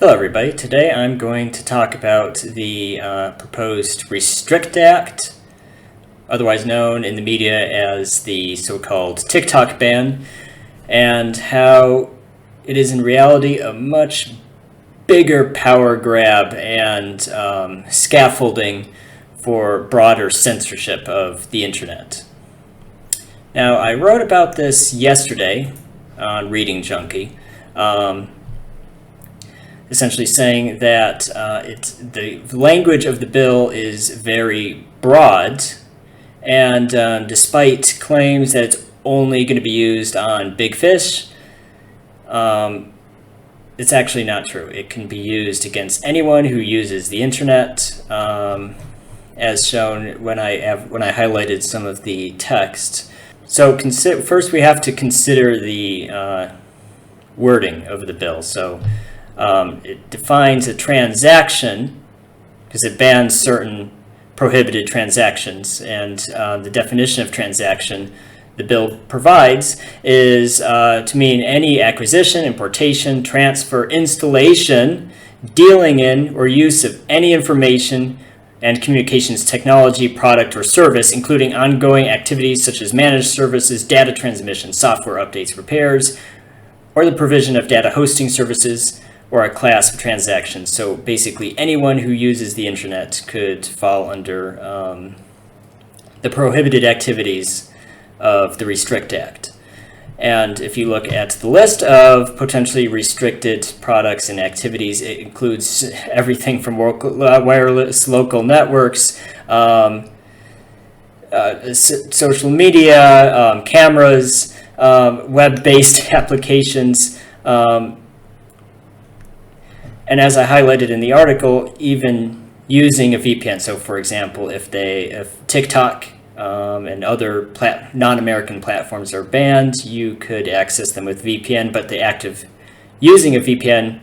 Hello everybody, today I'm going to talk about the proposed Restrict Act, otherwise known in the media as the so-called TikTok ban, and how it is in reality a much bigger power grab and scaffolding for broader censorship of the internet. Now, I wrote about this yesterday on Reading Junkie, essentially saying that the language of the bill is very broad, and despite claims that it's only going to be used on big fish, it's actually not true. It can be used against anyone who uses the internet, as shown when I highlighted some of the text. So first we have to consider the wording of the bill. So it defines a transaction because it bans certain prohibited transactions, and the definition of transaction the bill provides is to mean any acquisition, importation, transfer, installation, dealing in, or use of any information and communications technology, product, or service, including ongoing activities such as managed services, data transmission, software updates, repairs, or the provision of data hosting services, or a class of transactions. So basically anyone who uses the internet could fall under the prohibited activities of the Restrict Act. And if you look at the list of potentially restricted products and activities, it includes everything from wireless local networks, social media, cameras, web-based applications, and as I highlighted in the article, even using a VPN. So for example, if TikTok and other non-American platforms are banned, you could access them with VPN, but the act of using a VPN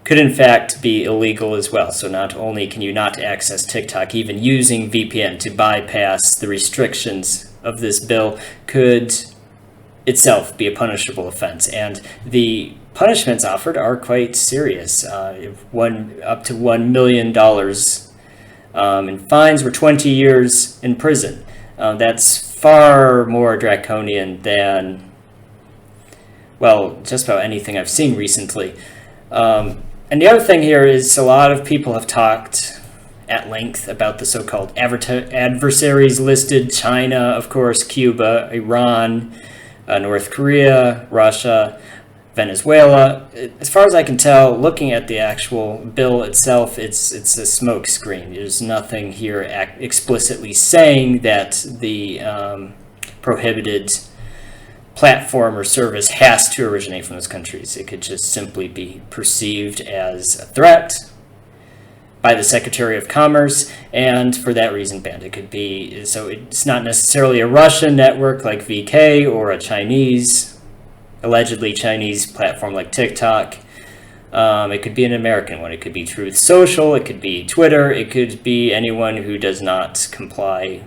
could in fact be illegal as well. So not only can you not access TikTok, even using VPN to bypass the restrictions of this bill could itself be a punishable offense. And the punishments offered are quite serious, up to $1 million in fines or 20 years in prison. That's far more draconian than, well, just about anything I've seen recently. And the other thing here is a lot of people have talked at length about the so-called adversaries listed: China, of course, Cuba, Iran, North Korea, Russia, Venezuela. As far as I can tell, looking at the actual bill itself, it's a smoke screen. There's nothing here explicitly saying that the prohibited platform or service has to originate from those countries. It could just simply be perceived as a threat by the Secretary of Commerce, and for that reason banned. It could be, so it's not necessarily a Russian network like VK or a allegedly Chinese platform like TikTok. It could be an American one. It could be Truth Social. It could be Twitter. It could be anyone who does not comply,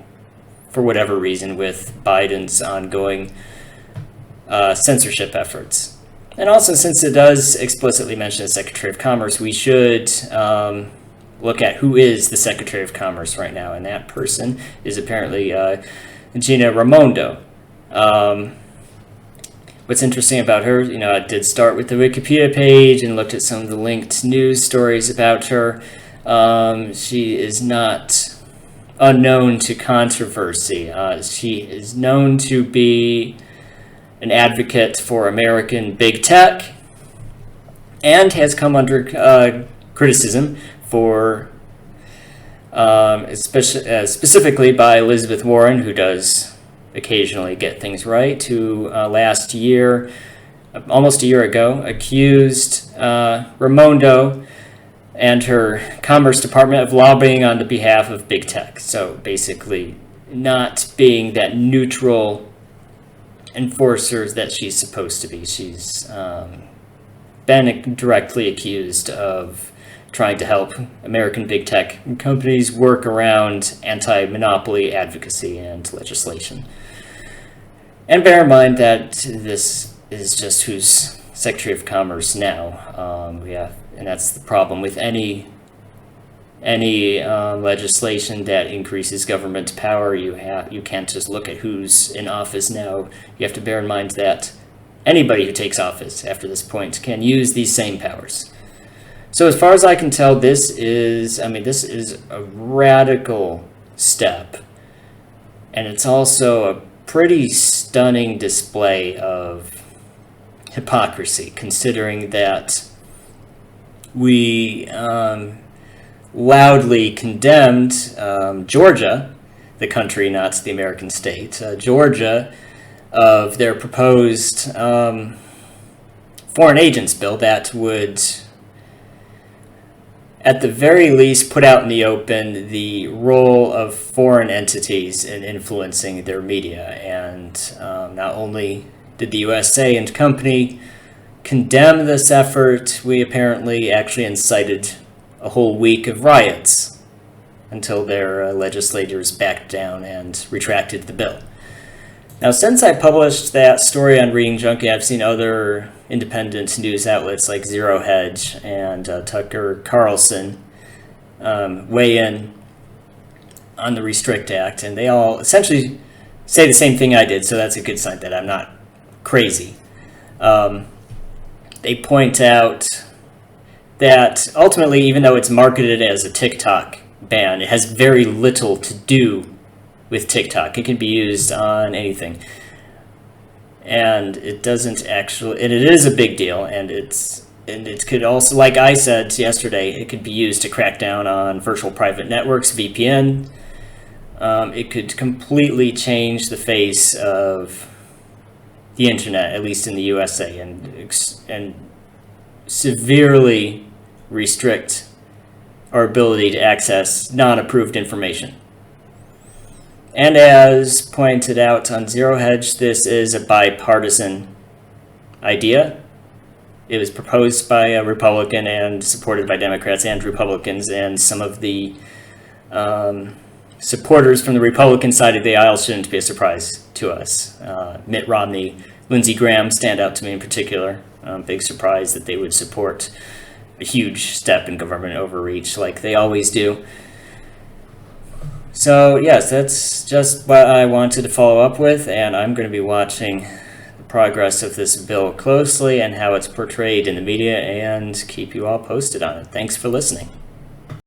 for whatever reason, with Biden's ongoing censorship efforts. And also, since it does explicitly mention the Secretary of Commerce, we should look at who is the Secretary of Commerce right now. And that person is apparently Gina Raimondo. What's interesting about her, I did start with the Wikipedia page and looked at some of the linked news stories about her. She is not unknown to controversy. She is known to be an advocate for American big tech, and has come under criticism for, specifically by Elizabeth Warren, who does occasionally get things right, who last year, almost a year ago, accused Raimondo and her Commerce Department of lobbying on the behalf of big tech. So basically not being that neutral enforcer that she's supposed to be. She's been directly accused of trying to help American big tech companies work around anti-monopoly advocacy and legislation. And bear in mind that this is just who's Secretary of Commerce now. And that's the problem with any legislation that increases government power. You can't just look at who's in office now. You have to bear in mind that anybody who takes office after this point can use these same powers. So as far as I can tell, this is a radical step, and it's also a pretty stunning display of hypocrisy, considering that we loudly condemned Georgia, the country, not the American state, Georgia, of their proposed foreign agents bill that would, at the very least, put out in the open the role of foreign entities in influencing their media. And not only did the USA and company condemn this effort, we apparently actually incited a whole week of riots until their legislators backed down and retracted the bill. Now, since I published that story on Reading Junkie, I've seen other independent news outlets like Zero Hedge and Tucker Carlson weigh in on the Restrict Act, and they all essentially say the same thing I did, so that's a good sign that I'm not crazy. They point out that ultimately, even though it's marketed as a TikTok ban, it has very little to do with TikTok. It can be used on anything. And it doesn't actually, and it is a big deal, and it could also, like I said yesterday, it could be used to crack down on virtual private networks, VPN. It could completely change the face of the internet, at least in the USA, and severely restrict our ability to access non-approved information. And as pointed out on Zero Hedge, this is a bipartisan idea. It was proposed by a Republican and supported by Democrats and Republicans, and some of the supporters from the Republican side of the aisle shouldn't be a surprise to us. Mitt Romney, Lindsey Graham stand out to me in particular. Big surprise that they would support a huge step in government overreach like they always do. So yes, that's just what I wanted to follow up with, and I'm going to be watching the progress of this bill closely and how it's portrayed in the media, and keep you all posted on it. Thanks for listening.